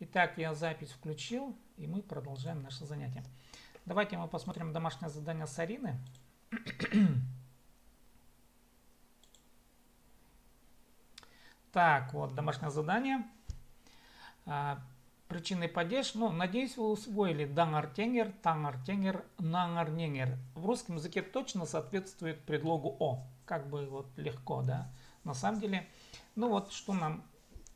Итак, я запись включил, и мы продолжаем наше занятие. Давайте мы посмотрим домашнее задание Сарины. Так, вот домашнее задание. Причинный падеж. Ну, надеюсь, вы усвоили дангар-тенгер, тангар-тенгер, нангар-ненгер. В русском языке точно соответствует предлогу о. Как бы вот легко, да? На самом деле, ну вот что нам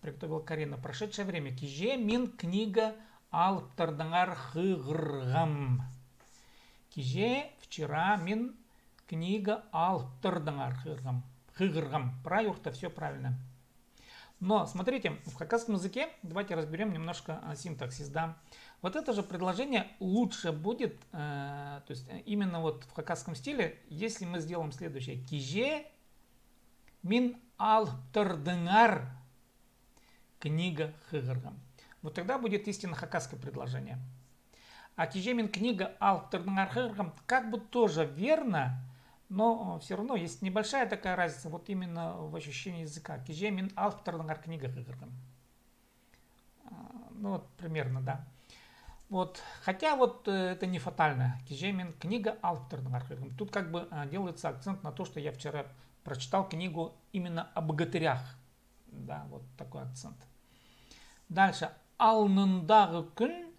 приготовила Карина. Прошедшее время. Киже мин книга ал тардангар хыгргам. Киже вчера мин книга ал тардангар хыгргам. Правильно, все правильно. Но смотрите, в хакасском языке, давайте разберем немножко синтаксис, да. Вот это же предложение лучше будет, то есть именно вот в хакасском стиле, если мы сделаем следующее. Киже мин ал тардангар книга хыгргам. Вот тогда будет истинно хакасское предложение. А киже мин книга ал тардангар хыгргам как бы тоже верно, но все равно есть небольшая такая разница вот именно в ощущении языка. Киже мин ал тардангар книга хыгргам. Ну вот примерно, да. Вот, хотя вот это не фатально. Киже мин книга ал тардангар хыгргам. Тут как бы делается акцент на то, что я вчера прочитал книгу именно о богатырях. Да, вот такой акцент. Дальше. Алнындагы күн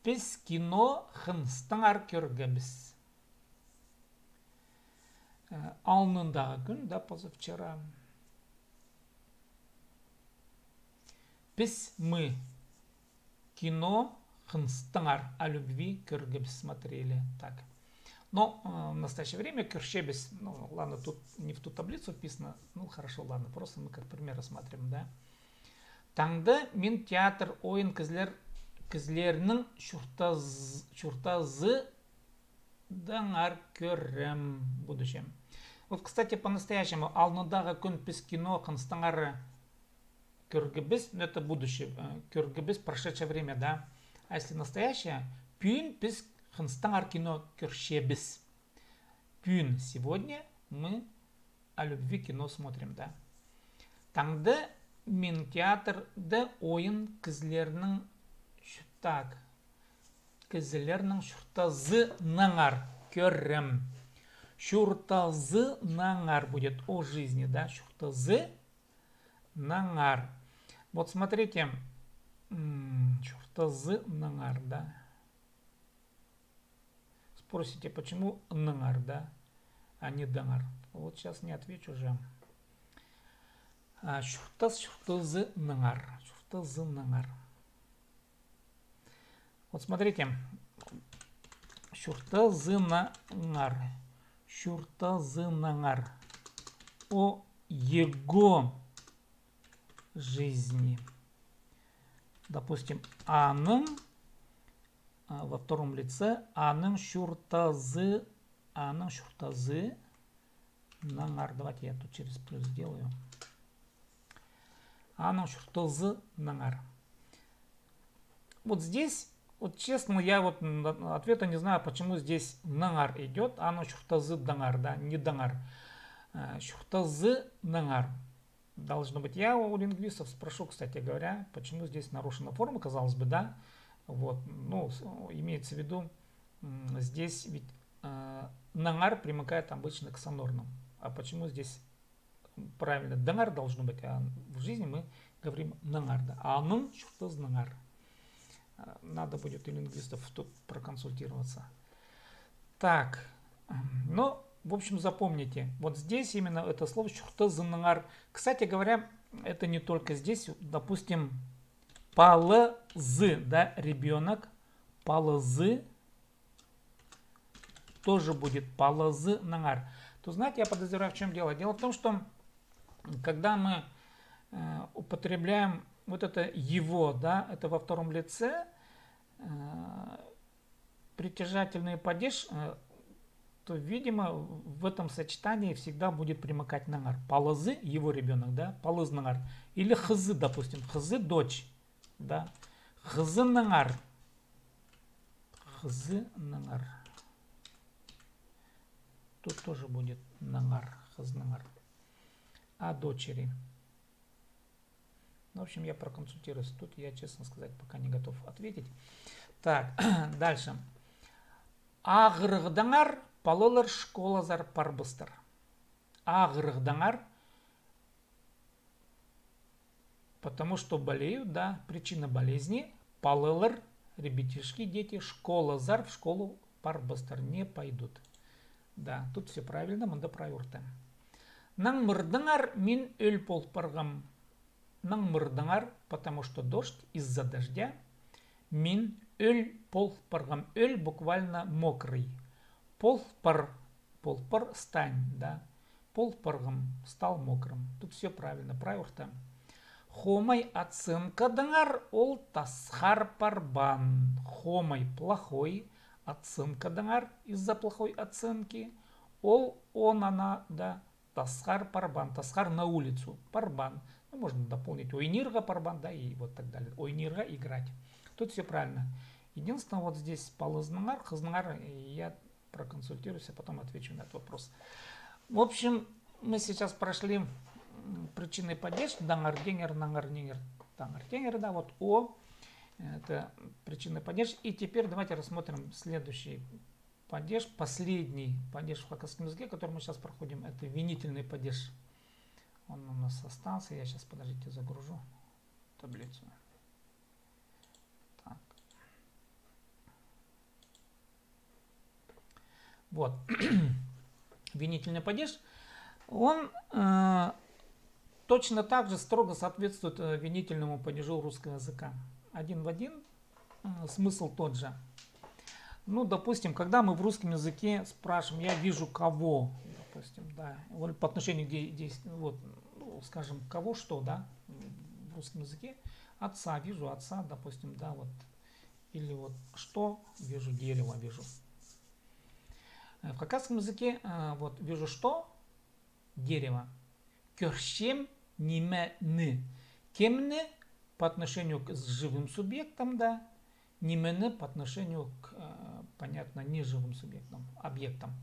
біз кино хынстыңар көргенбіз. Алнындагы күн, да, позавчера. Біз мы кино хынстыңар о любви көргенбіз смотрели. Так. Но в настоящее время көршебіз, ну ладно, тут не в ту таблицу вписано, ну хорошо, ладно, просто мы как пример рассматриваем, да. Таңды мен театр ойын кізлерінің шуртазы даңар көрім будущем. Вот, кстати, по-настоящему, алнындағы күн біз кино хынстыңары көргібіз, ну это будущее, көргібіз прошедшее время, да. А если настоящее, пүйін біз хынстыңар кино көршебіз. Пүйін сегодня мы о любви кино смотрим, да. Таңды мен театрды ойын кізлерінің шуртазынаңар көрім. Шуртазынаңар будет о жизни, да, шуртазынаңар. Вот смотрите, шуртазынаңар, да. Спросите, почему наңар, да, а не даңар. Вот сейчас не отвечу уже. Шуртазынаңар. Вот смотрите. Шуртазынаңар. О его жизни. Допустим, аның во втором лице аның шуртазы наңар. Давайте я тут через плюс сделаю. Аның шуртазы наңар. Вот здесь, вот честно, я вот ответа не знаю, почему здесь наңар идет, аның шуртазы даңар, да, не даңар. Шуртазы наңар. Должно быть, я у лингвистов спрошу, кстати говоря, почему здесь нарушена форма, казалось бы, да. Вот, ну, имеется в виду, здесь ведь наңар примыкает обычно к сонорным. А почему здесь правильно даңар должно быть, а в жизни мы говорим наңар, да. Аның шуртазы наңар. Надо будет у лингвистов тут проконсультироваться. Так, ну, в общем, запомните, вот здесь именно это слово шуртазыныңар. Кстати говоря, это не только здесь, допустим, палызы, да, ребенок, палызы, тоже будет палызыныңар. То знаете, я подозреваю, в чем дело. Дело в том, что когда мы употребляем вот это его, да, это во втором лице, притяжательный падеж, то, видимо, в этом сочетании всегда будет примыкать наңар. Палызы, его ребенок, да, палызныңар. Или хызы, допустим, хызы дочь, да, хызыныңар. Хызыныңар. Тут тоже будет наңар, хызныңар. А дочери. В общем, я проконсультируюсь. Тут я, честно сказать, пока не готов ответить. Так, дальше. Ағырғдаңар палылыр школазар парбыстыр. Ағырғдаңар, потому что болеют, да, причина болезни. Палылыр, ребятишки, дети, школазар, в школу парбыстыр, не пойдут. Да, тут все правильно, мы доправюртем. Наң мырдыңар мин өл полпаргам. Наң мырдыңар, потому что дождь, из-за дождя. Мин өл полпаргам. Өл буквально мокрый. Полпар, полпар стань, да. Полпаргам стал мокрым. Тут все правильно, правюртем. Хомай оценкадыңар ол тасхар парбан. Хомай плохой. Оценкадыңар из-за плохой оценки. Он, она, да. Тасхар парбан. Тасхар на улицу. Парбан. Ну, можно дополнить ойнирга парбан, да, и вот так далее. Ойнирга играть. Тут все правильно. Единственное, вот здесь палызныңар, хызныңар, я проконсультируюсь, а потом отвечу на этот вопрос. В общем, мы сейчас прошли причины падеж. Даңар-деңер, наңар-неңер, таңар-теңер, да, вот О. Это причины падеж. И теперь давайте рассмотрим следующий падеж, последний падеж в хакасском языке, который мы сейчас проходим. Это винительный падеж. Он у нас остался. Я сейчас, подождите, загружу таблицу. Так. Вот. Винительный падеж. Он точно так же строго соответствует винительному падежу русского языка. Один в один. Смысл тот же. Ну, допустим, когда мы в русском языке спрашиваем, я вижу кого, допустим, да, по отношению к действию, вот, ну, скажем, кого что, да, в русском языке, отца, вижу отца, допустим, да, вот, или вот что, вижу дерево, вижу. В хакасском языке, вот, вижу что, дерево. Көршем ниме-ны. Кемны по отношению к живым субъектам, да, нимены по отношению к, понятно, неживым субъектам, объектам.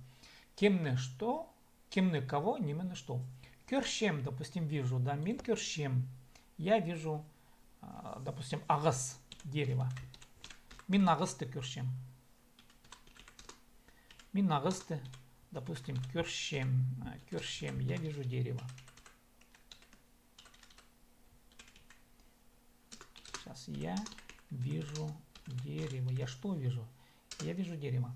Кемны что, кемны кого, нимены что. Көршем, допустим, вижу, да, мин көршем. Я вижу, допустим, агас, дерево. Мин агасты көршем. Мин агасты, допустим, көршем, көршем, я вижу дерево. Сейчас я вижу дерево. Я что вижу? Я вижу дерево.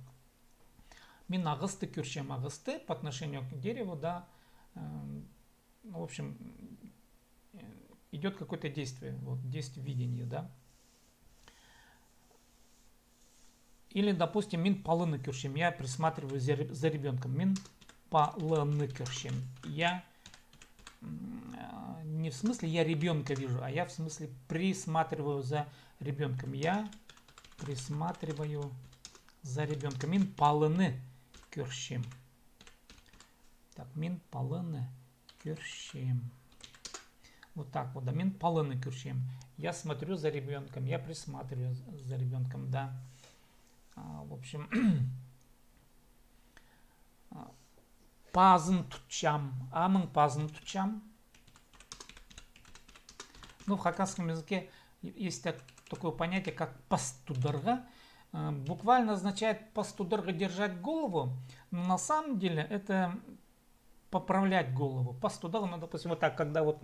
Мин агасты көршем, агасты по отношению к дереву, да, ну, в общем, идет какое-то действие, вот, действие видения, да. Или, допустим, мин палыны көршем, я присматриваю за ребенком. Мин палыны көршем. Я не в смысле я ребенка вижу, а я в смысле присматриваю за ребенком. Я присматриваю за ребенком. Мин палыны көршем. Так, мин палыны көршем. Вот так вот, да, мин палыны көршем. Я смотрю за ребенком, я присматриваю за ребенком, да. В общем, пазын тутчам, амын пазын тутчам. Ну, в хакасском языке есть такое понятие, как пастудырга. Буквально означает пастудырга держать голову, но на самом деле это поправлять голову. Пастудырга, ну, допустим, вот так, когда вот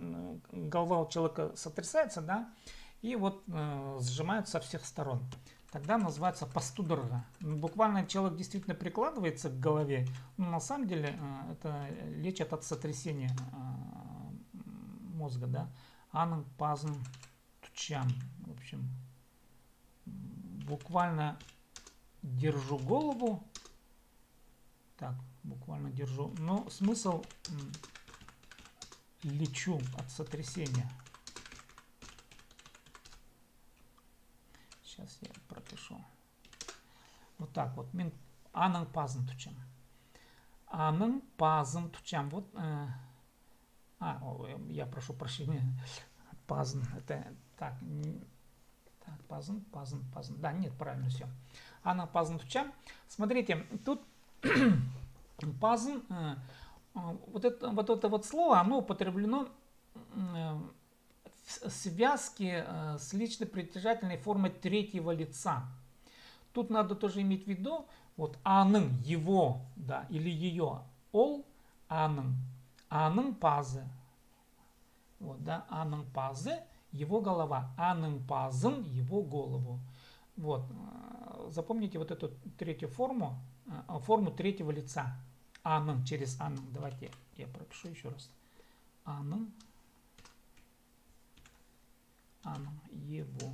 голова у человека сотрясается, да, и вот сжимают со всех сторон. Тогда называется пастудырга. Буквально человек действительно прикладывается к голове, но на самом деле это лечит от сотрясения мозга, да. Анын пазын тучам. В общем, буквально держу голову. Так, буквально держу. Но смысл лечу от сотрясения. Сейчас я пропишу. Вот так вот. Мин анын пазын тучам. Анын пазын тучам. Вот. Я прошу прощения. Пазн. Это так. Так, пазн. Да, нет, правильно все. Анын пазын тучам. Смотрите, тут пазн. Вот это вот слово, оно употреблено связки с личной притяжательной формой третьего лица. Тут надо тоже иметь в виду, вот аның, его, да, или ее, ол, аның пазы. Вот, да, аның пазы, его голова, аның пазын, его голову. Вот, запомните вот эту третью форму, форму третьего лица. Аның, через аның. Давайте я пропишу еще раз. Аның, его.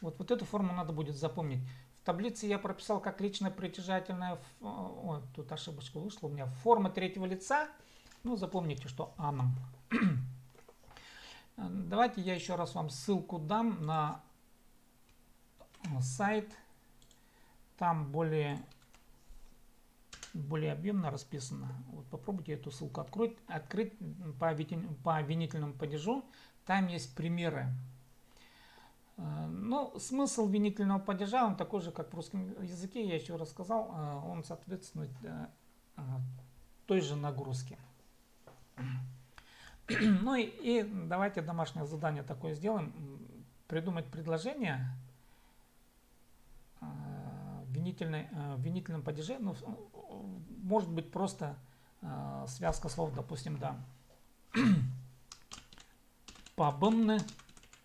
Вот эту форму надо будет запомнить. В таблице я прописал как личная притяжательная, ой, тут ошибочка вышла у меня, форма третьего лица. Ну, запомните, что аным. Давайте я еще раз вам ссылку дам на сайт. Там более объемно расписано. Вот попробуйте эту ссылку открыть по винительному падежу. Там есть примеры. Ну, смысл винительного падежа, он такой же, как в русском языке, я еще рассказал, он соответствует той же нагрузке. Ну и давайте домашнее задание такое сделаем. Придумать предложение в винительном падеже. Ну, может быть просто связка слов, допустим, да. Пабымны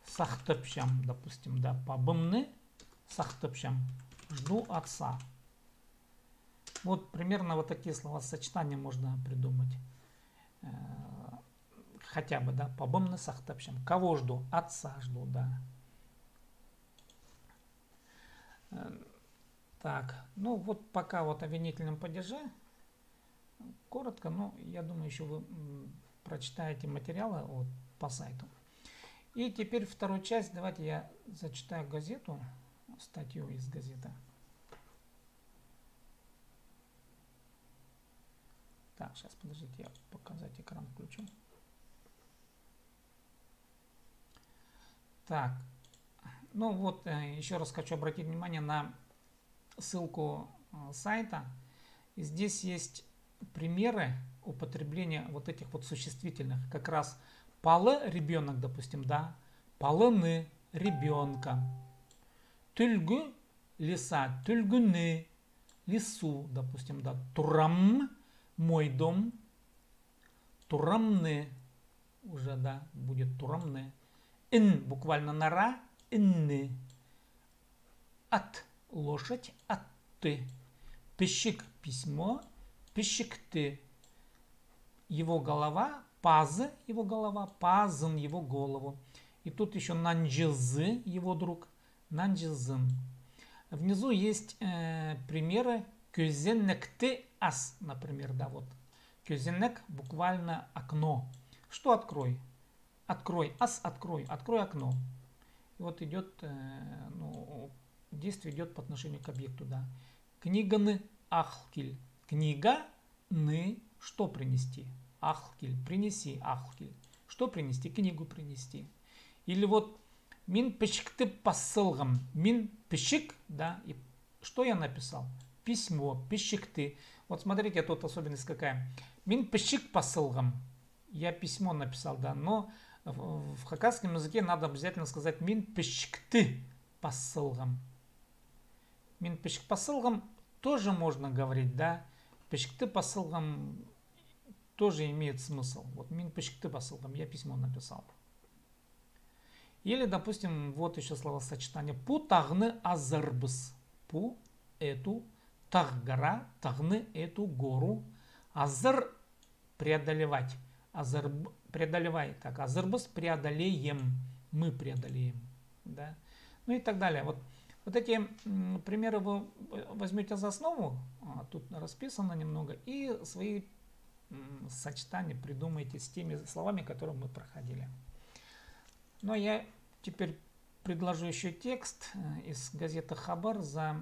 сахтыпшам, допустим, да. Пабымны сахтыпшам. Жду отца. Вот примерно вот такие словосочетания можно придумать. Хотя бы, да. Пабымны сахтыпшам. Кого жду? Отца жду, да. Так, ну вот пока вот о винительном падеже. Коротко, но я думаю, еще вы прочитаете материалы вот по сайту. И теперь вторую часть, давайте я зачитаю газету, статью из газеты. Так, сейчас, подождите, я показать экран включу. Так, ну вот, еще раз хочу обратить внимание на ссылку сайта. И здесь есть примеры употребления вот этих вот существительных. Как раз палы ребенок, допустим, да. Палыны ребенка. Түлгү леса, түлгүны лесу, допустим, да. Турам мой дом. Турамны уже, да, будет турамны. Ин буквально нора, инны. От лошадь, от ты. Пищик письмо, пищик ты. Его голова, пазы его голова, пазын его голову. И тут еще нанджизы его друг, нанджизын. Внизу есть примеры кюзеннекты ас, например, да, вот. Кюзеннек буквально окно. Что открой? Открой, ас открой, открой окно. И вот идет, ну, действие идет по отношению к объекту, да. Книганы ахкиль. Книга ны, что принести? Ахкиль, принеси ахкиль. Что принести? Книгу принести. Или вот мин пешикты посылгам. Мин пешик, да, и что я написал? Письмо, пешикты. Вот смотрите, тут особенность какая. Мин пешик посылгам. Я письмо написал, да, но в хакасском языке надо обязательно сказать мин пешикты посылгам. Мин пешик посылгам тоже можно говорить, да. Пешикты посылгам тоже имеет смысл. Вот мин пешикты посылгам, я письмо написал. Или, допустим, вот еще словосочетание. Пу тагны азарбыс. Пу эту, таг гора, тагны эту гору. Азар преодолевать. Азар преодолевай. Так, азарбыс преодолеем. Мы преодолеем. Да? Ну и так далее. Вот эти примеры вы возьмете за основу. Тут расписано немного. И свои сочетания придумайте с теми словами, которые мы проходили. Но я теперь предложу еще текст из газеты Хабар за...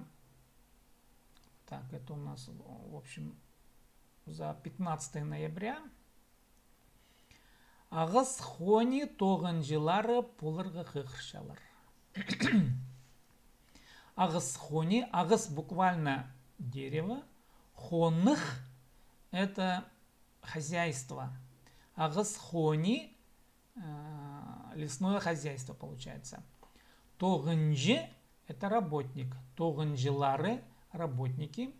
Так, это у нас, в общем, за 15 ноября. Ағыз хони тоғын жылары полырғы хықшалар. Ағыз хони, ағыз буквально дерево. Хоных это хозяйство. Ағыз хони лесное хозяйство получается. Тогынжи – это работник. Тогынжилары – работники.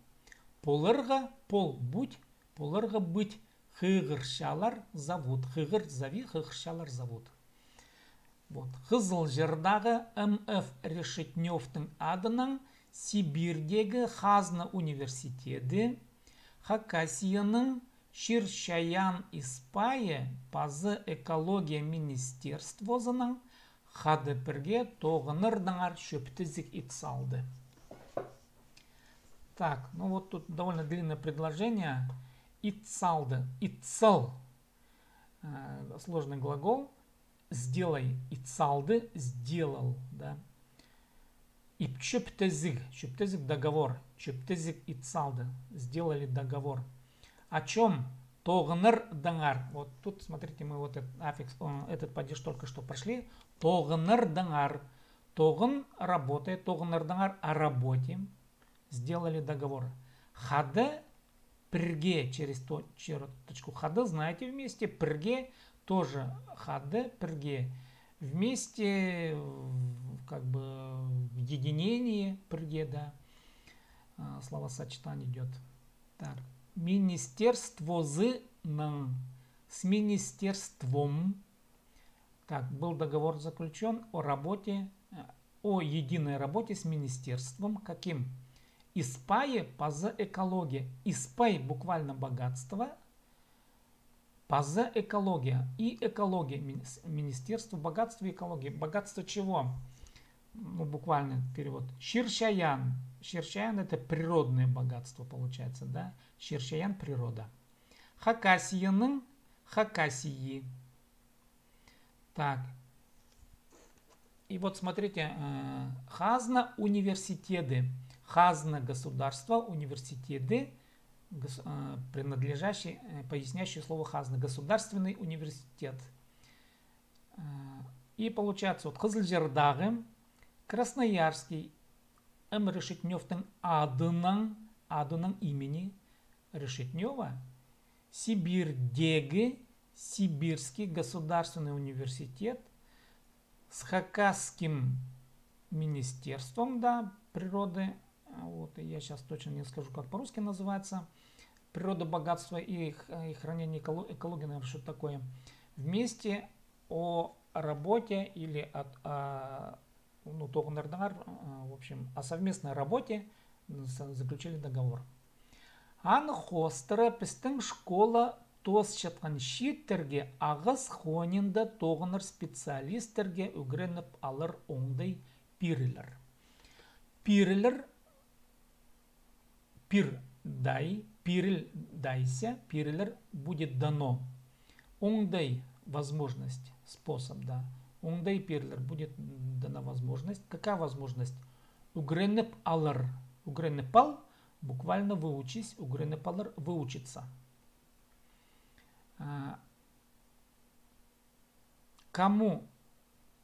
Полырга – пол будь, полырга быть. Хыгыршалар – завод. Хыгыр – зови, хыгыршалар – завод. Вот. Кызылжырдағы МФ Решетневтің адынан Сибирдегі Хазна университеті Хакасияның Ширшаян Испайы пазы экология министерствозының хады бірге тоғынырдыңар шөптізік ит салды. Так, ну вот тут довольно длинное предложение. Итсалды. Итсал. Сложный глагол. Сделай. Итсалды. Сделал. Да. И чөптезиг. Чөптезиг договор. Чөптезиг итсалды. Сделали договор. О чем? Тоғыныр даңар. Вот тут, смотрите, мы вот этот падеж только что прошли. Тоғыныр даңар. Тоғын работает. Тоғыныр даңар о работе. Сделали договор. Хады. Пірге через точку хады, знаете, вместе. Пірге тоже хады, пірге. Вместе, как бы, в единении пірге, да. Словосочетание идет. Так. Министерствозының с министерством. Так, был договор заключен о работе, о единой работе с министерством. Каким? Испае паза экология. Испай буквально богатство. Паза экология. И экология. Министерство богатства и экологии. Богатство чего? Ну, буквально перевод. Ширшаян. Ширшаян это природное богатство получается. Да? Ширшаян природа. Хакасияның Хакасии. Так. И вот смотрите. Хазна университеты. Хазна государство, университеты, принадлежащий, поясняющее слово хазна, государственный университет. И получается, вот Кызылжырдағы, Красноярский, Решетневтің адының имени Решетнева, Сибирдегі, Сибирский государственный университет с Хакасским министерством, да, природы. Вот, я сейчас точно не скажу, как по-русски называется. Природа, богатство и хранение экологии, наверное, что такое. Вместе о работе или в общем, о совместной работе заключили договор. Ан хостера пістің школа тос шатқан шиттерге ағыз хонинда тоғыныр специалисттерге үгреніп алыр оңдай пирилер. Пирилер пир дай, пириль дайся, пирилер будет дано. Оңдай возможность, способ, да. Оңдай пирилер будет дана возможность. Какая возможность? Угренеп алыр. Угренеп ал, буквально выучись, угренеп алыр, выучиться. Кому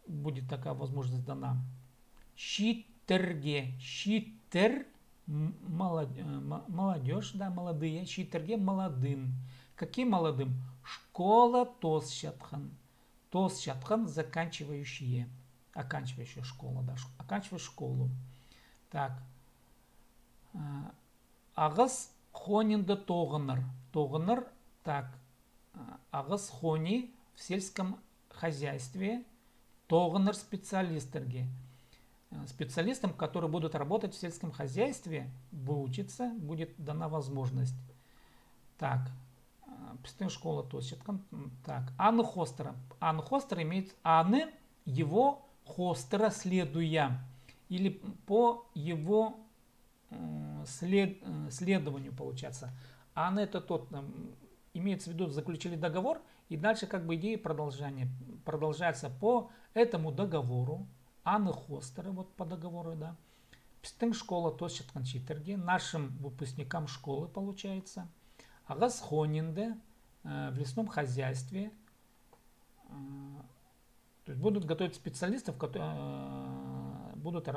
будет такая возможность дана? Шиттерге. Шиттер молодежь, да, молодые. Шиттерге молодым. Каким молодым? Школа тосшатхан. Тосшатхан заканчивающие. Оканчивающая школа, да. Оканчивая школу. Так. Ағыз хонинда тоғыныр. Тоғыныр, так. Ағыз хони в сельском хозяйстве. Тоғыныр специалистерге. Специалистам, которые будут работать в сельском хозяйстве, выучиться, будет дана возможность. Так. Пистын школа тосшаткан. Так. Анны хостера. Анны хостера имеет Анны, его хостера следуя. Или по его следованию получается. Анны это тот, имеется в виду, заключили договор, и дальше как бы идея продолжения. Продолжается по этому договору. Анны хостера, вот по договору, да. Пистын школа тосшаткан шиттерге, нашим выпускникам школы получается. Ағыз хонинде в лесном хозяйстве. То есть будут готовить специалистов, будут,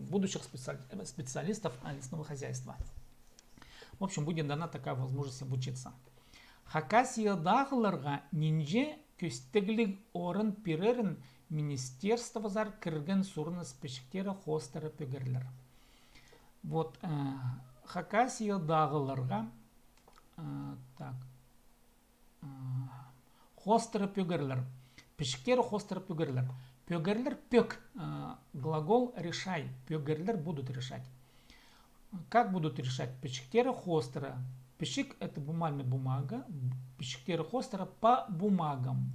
будущих специалистов лесного хозяйства. В общем, будет дана такая возможность обучиться. Хакасия дағыларға нинже көстеглік орын пирерін министерствозар кірген сурны спешіктері хостары пөгерлер. Вот Хакасиядағыларға хостары пөгерлер. Пешіктері хостары пөгерлер. Пөгерлер пөк. Глагол решай. Пөгерлер будут решать. Как будут решать? Пешіктері хостера. Пешик это бумажная бумага. Пешіктері хостера по бумагам.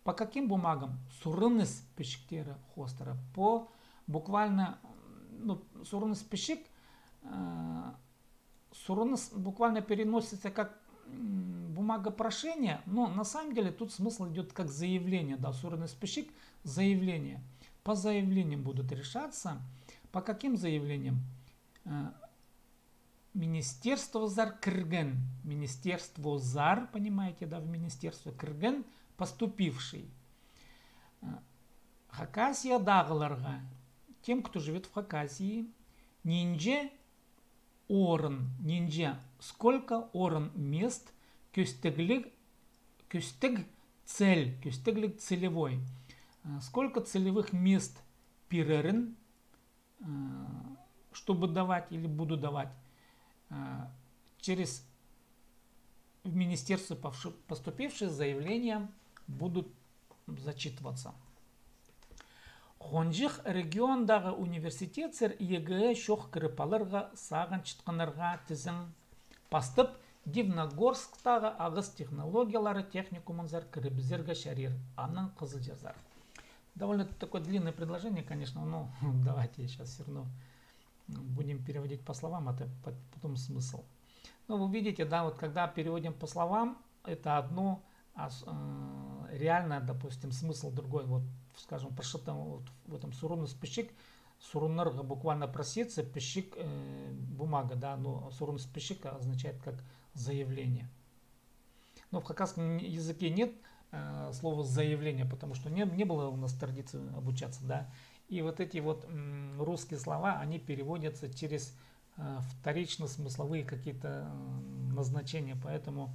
По каким бумагам? Сурыныс пешіктері хостера. По буквально, сурыныс пешик, сурыныс буквально переносится как бумага прошения, но на самом деле тут смысл идет как заявление. Да, сурыныс пешик заявление. По заявлениям будут решаться. По каким заявлениям? Министерство зар кірген. Министерство зар, понимаете, да, в министерство кірген поступивший. Хакасиядағыларға, тем, кто живет в Хакасии, нинже орын, нинже сколько орын мест, көстеглік цель, көстеглік целевой. Сколько целевых мест пирерін, чтобы давать или буду давать, через в министерство поступившие заявления будут зачитываться. Хонжих региондағы университеттер ЕГЭ шоқ кіріпаларға саған чытқанарға тізім пастып Дивногорсктағы ағыз технологиялары техникумынзар кірібізерге шарир. Анның қызы жазар. Довольно такое длинное предложение, конечно, но давайте сейчас все равно будем переводить по словам, это потом смысл. Но вы видите, да, вот когда переводим по словам, это одно, а реально, допустим, смысл другой. Вот, скажем, вот в этом сурунус пешик, суруннарга буквально просится, пешик бумага, да, но сурунус пешик означает как заявление. Но в хакасском языке нет слова заявление, потому что не было у нас традиции обучаться, да. И вот эти вот русские слова, они переводятся через вторично-смысловые какие-то назначения, поэтому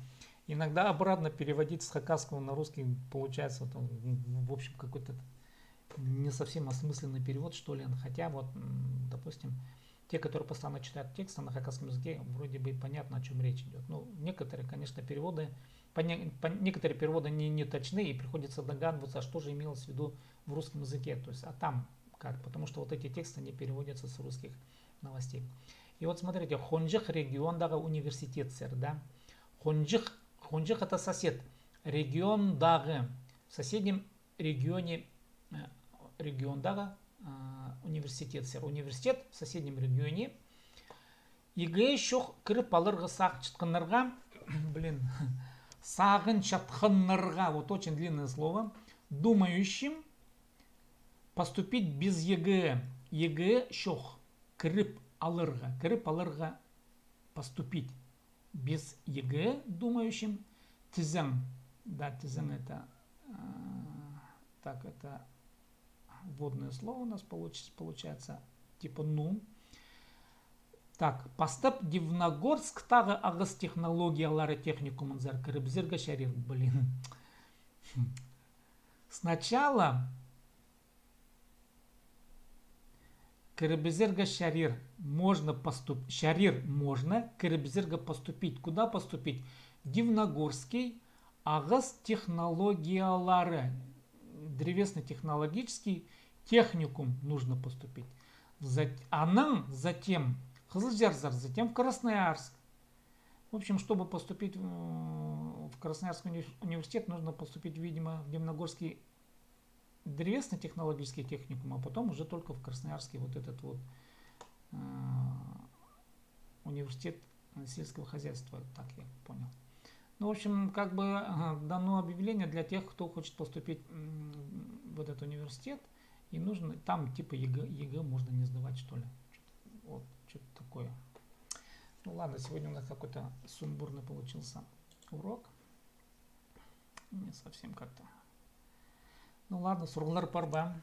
иногда обратно переводить с хакасского на русский получается, в общем, какой-то не совсем осмысленный перевод, что ли. Хотя вот, допустим, те, которые постоянно читают тексты на хакасском языке, вроде бы понятно, о чем речь идет. Ну, некоторые, конечно, переводы, некоторые переводы не точны, и приходится догадываться, что же имелось в виду в русском языке. То есть, а там как? Потому что вот эти тексты не переводятся с русских новостей. И вот смотрите, Хонжих региондағы университеттер, да. Хонжих это сосед. Региондағы, в соседнем регионе, региондағы университеттер. Университет в соседнем регионе. ЕГЭ шоқ кіріп алырғы сақ чытқынларға, сағын чатқынларға, вот очень длинное слово, думающим поступить без ЕГЭ. ЕГЭ шоқ кіріп алырға поступить без ЕГЭ, думающим, тізің. Да, тізің это, так, это вводное слово у нас получается, типа ну. Так, постап Дивногорсктағы ағыз технологиялары техникумынзар кірібізерге шарир, Сначала кірібізерге шарир можно поступить, шарир можно, кірібізерге поступить. Куда поступить? В Дивногорский ағыз технологиялары, древесно-технологический техникум нужно поступить. Затем Кызылжарзар, затем в Красноярск. В общем, чтобы поступить в Красноярский университет, нужно поступить, видимо, в Дивногорский древесно-технологический техникум, а потом уже только в Красноярский вот этот вот университет сельского хозяйства, так я понял. Ну, в общем, как бы дано объявление для тех, кто хочет поступить в этот университет, и нужно, там типа ЕГЭ можно не сдавать, что ли. Вот, что-то такое. Ну ладно, сегодня у нас какой-то сумбурный получился урок. Не совсем как-то. Ну ладно, сурглар парба.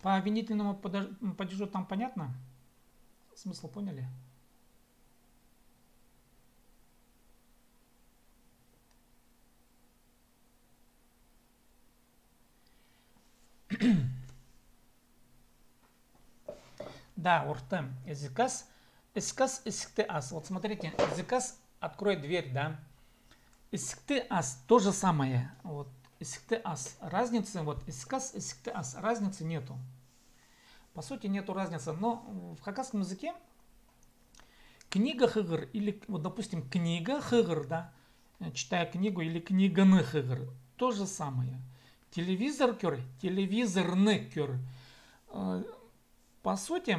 По обвинительному падежу там понятно? Смысл поняли? Да, уртым. Эзикас. Эскас эскты ас. Вот смотрите, эзикас откроет дверь, да. Эскты ас то же самое. Вот эскты ас. Разницы, вот эскас эскты ас. Разницы нету. По сути нету разницы. Но в хакасском языке книга хыгыр или, вот допустим, книга хыгыр, да. Читая книгу или книганы хыгыр. То же самое. Телевизор кюр, телевизорны кюр. По сути,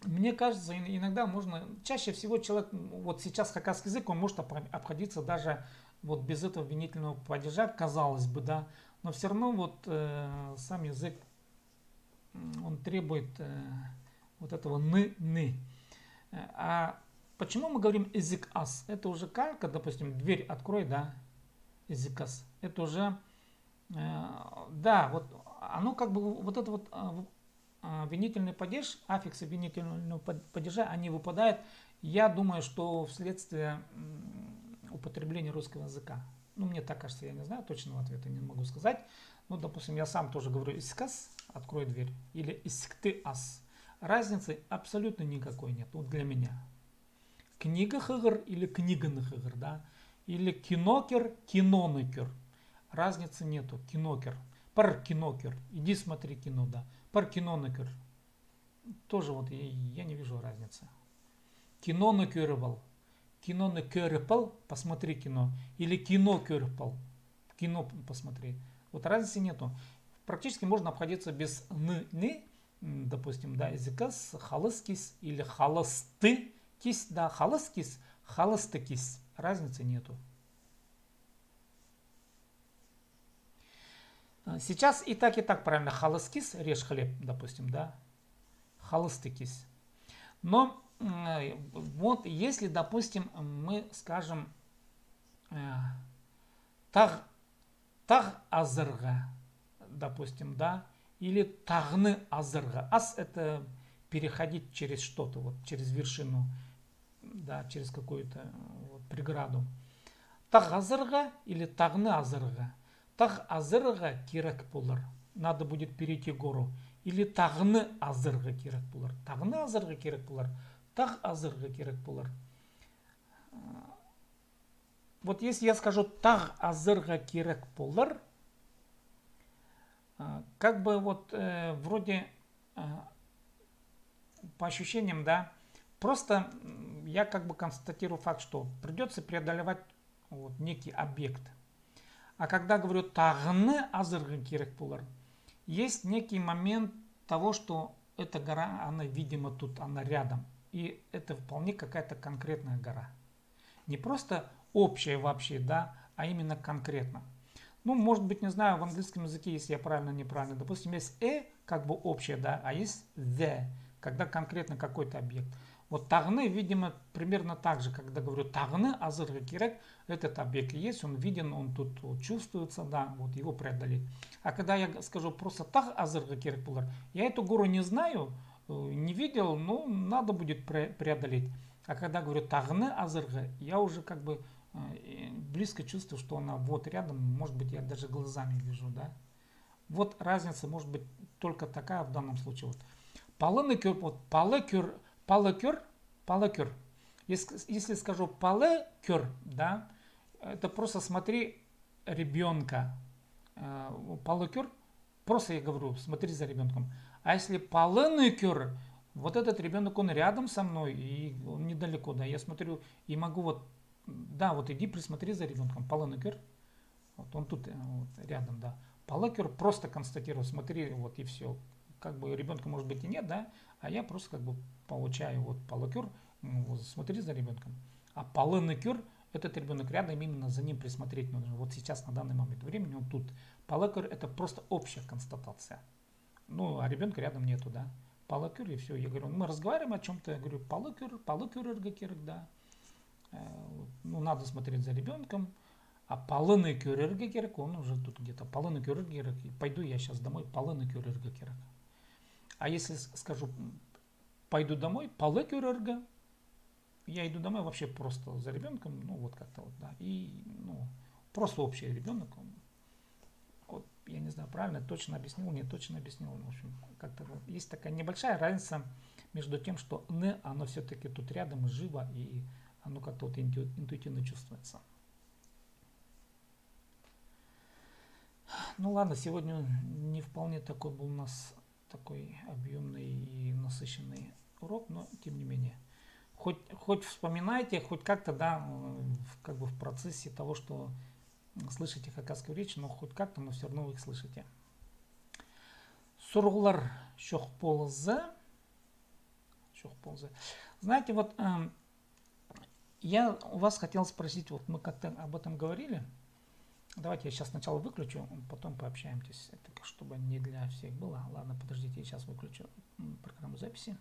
мне кажется, иногда можно, чаще всего человек, вот сейчас хакасский язык, он может обходиться даже вот без этого винительного падежа, казалось бы, да, но все равно вот сам язык, он требует вот этого ны. А почему мы говорим язык ас? Это уже калька, допустим, дверь открой, да, язык ас. Это уже, да, вот оно как бы вот это вот винительный падеж, аффиксы винительного падежа, они выпадают, я думаю, что вследствие употребления русского языка. Ну, мне так кажется, я не знаю, точного ответа не могу сказать. Ну, допустим, я сам тоже говорю искас, открой дверь, или искты ас. Разницы абсолютно никакой нет, вот для меня. Книга хыгыр или книганы хыгыр, да, или кинокер, киноныкер. Разницы нету, кинокер. Пар кинокер, иди смотри кино, да. Пар киноныкер. Тоже вот я не вижу разницы. Кино накерывал. Кино накерывал, посмотри кино. Или кино керпал. Кино посмотри. Вот разницы нету. Практически можно обходиться без ны, допустим, да, языка с халыскис или халасты кис, да, халыскис, халастыкис. Разницы нету. Сейчас и так правильно. Халыскис, режь хлеб, допустим, да. Халыстыкис. Но вот если, допустим, мы скажем таг азырга, допустим, да, или тагны азырга. Ас это переходить через что-то, вот через вершину, да, через какую-то вот преграду. Таг азырга или тагны азырга. Таг азырга кирак булар. Надо будет перейти гору. Или тагны азырга кирак булар. Тагны азырга кирак булар. Таг азырга кирак булар. Вот если я скажу таг азырга кирак булар, как бы вот вроде по ощущениям, да, просто я как бы констатирую факт, что придется преодолевать вот некий объект. А когда говорю тагны азырга кирак булар, есть некий момент того, что эта гора, она, видимо, тут, она рядом. И это вполне какая-то конкретная гора. Не просто общая вообще, да, а именно конкретно. Ну, может быть, не знаю, в английском языке, если я правильно, неправильно. Допустим, есть как бы общее, да, а есть the, когда конкретно какой-то объект. Вот тагны, видимо, примерно так же, когда говорю тагны, азырга кирак, этот объект есть, он виден, он тут вот чувствуется, да, вот его преодолеть. А когда я скажу просто таг азырга кирак булар, я эту гору не знаю, не видел, но надо будет преодолеть. А когда говорю тагны азырга, я уже как бы близко чувствую, что она вот рядом, может быть, я даже глазами вижу, да. Вот разница может быть только такая в данном случае. Вот. Палыныкер, вот палыкер, палыкер. Если скажу палыкер, да, это просто смотри ребенка. Палыкер, просто я говорю, смотри за ребенком. А если палыныкер, вот этот ребенок, он рядом со мной, и он недалеко, да, я смотрю и могу вот, да, вот иди присмотри за ребенком. Палыныкер, вот он тут вот, рядом, да. Палыкер просто констатирую, смотри, вот и все. Как бы ребенка может быть и нет, да, а я просто как бы получаю вот палыкер, вот, смотри за ребенком. А палыныкер, этот ребенок рядом, именно за ним присмотреть нужно. Вот сейчас на данный момент времени он тут. Палыкер это просто общая констатация. Ну, а ребенка рядом нету, да. Палыкер и все. Я говорю, мы разговариваем о чем-то, я говорю, палыкер эргакерк, да. Ну, надо смотреть за ребенком. А палыныкер эргакерк, он уже тут где-то. Палыныкер эргакерк, пойду я сейчас домой, палыныкер эргакерк. А если скажу, пойду домой, палыкер эрга, я иду домой вообще просто за ребенком, ну вот как-то вот, да. И, ну, просто общий ребенок. Вот я не знаю, правильно, точно объяснил, не точно объяснил. В общем, как-то вот есть такая небольшая разница между тем, что «н», оно все-таки тут рядом, живо, и оно как-то вот интуитивно чувствуется. Ну ладно, сегодня не вполне такой был у нас такой объемный и насыщенный урок, но тем не менее. Хоть вспоминайте, хоть как-то, да, как бы в процессе того, что слышите хакасскую речь, но хоть как-то, но все равно вы их слышите. Сургулар шохползе. Знаете, вот я у вас хотел спросить, вот мы как-то об этом говорили. Давайте я сейчас сначала выключу, потом пообщаемся, это чтобы не для всех было. Ладно, подождите, я сейчас выключу программу записи.